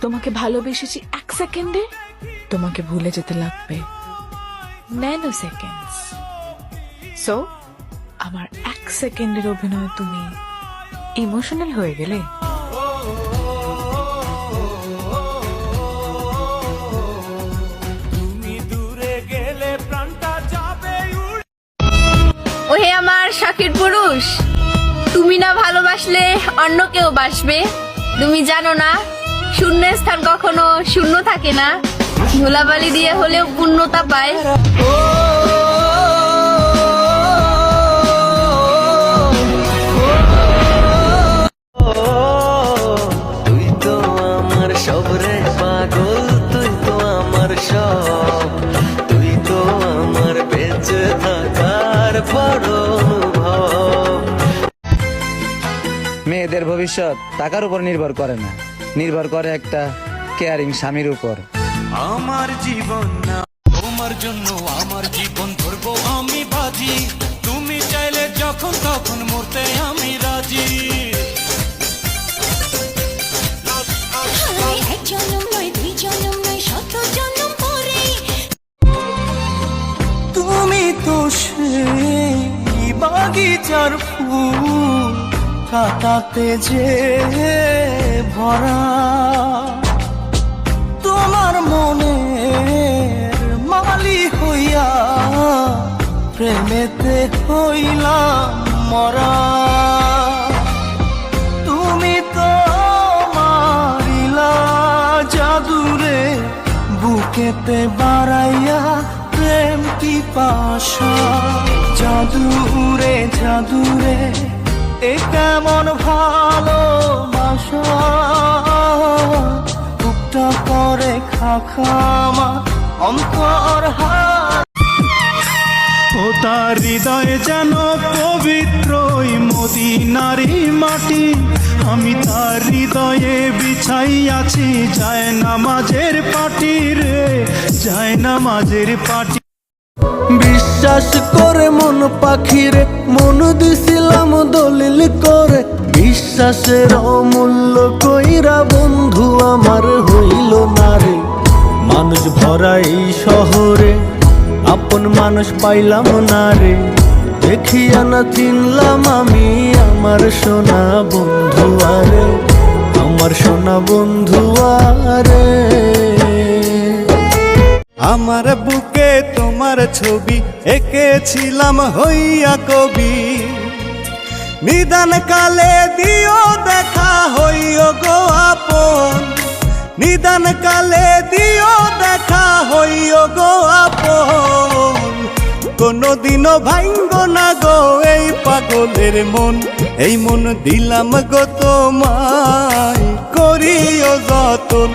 তোমাকে ভালোবেসেছি 1 সেকেন্ডে, তোমাকে ভুলে যেতে লাগবে ন্যানো সেকেন্ডস। সো আমার 1 সেকেন্ডের অভিনয় তুমি ইমোশনাল হয়ে গেলে। ওহে আমার শখের পুরুষ, তুমি না ভালোবাসলে অন্য কেউ বাসবে। তুমি জানো না শূন্যস্থান কখনো শূন্য থাকে না, ধুলাবালি দিয়ে হলেও পূর্ণতা পায়। তুই তো আমার সব রে পাগল, তুই তো আমার সব, তুই তো আমার বেঁচে থাকার বড় অনুভব। মেয়েদের ভবিষ্যৎ টাকার উপর নির্ভর করে না, নির্ভর করে একটা কেয়ারিং স্বামীর উপর। আমার জীবন না তোমার জন্য, আমার জীবন ধরবো আমি বাজি। তুমি চাইলে যখন তখন মরতে আমি রাজি। তুমি তো সেই বাগিচার ফুল, কাটাতে যে ভরা, তোমার মনের মালি হইয়া প্রেমেতে হইলাম মরা। তুমি তো মারিলা জাদুরে, বুকেতে বাড়াইয়া প্রেম পিপাসা। জাদুরে জাদুরে এ কেমন ভালোবাসা, বুকটা করে খাখামা অন্তর হাত। ও তার হৃদয়ে যেন পবিত্র মদিনারি মাটি, আমি তার হৃদয়ে বিছাই আছি যায় নামাজের পাটি রে, যায় নামাজের পাটি। বিশ্বাস করে মন পাখিরে মন দিছিলাম দলিল করে, বিশ্বাসের অমূল্য কইরা বন্ধু আমার হইল না রে। মানুষ ভরা এই শহরে আপন মানুষ পাইলাম না রে, দেখিয়া না চিনলাম আমি আমার সোনা বন্ধু আরে, আমার সোনা বন্ধু আরে। আমার বুকে তোমার ছবি এঁকেছিলাম হইয়া কবি, নিদান কালে দিও দেখা হইও গো আপন, নিদান কালে দিও দেখা হইও গো আপন। কোনদিনও ভাঙ্গ না গো এই পাগলের মন, এই মন দিলাম গো তোমায় করিও যতন।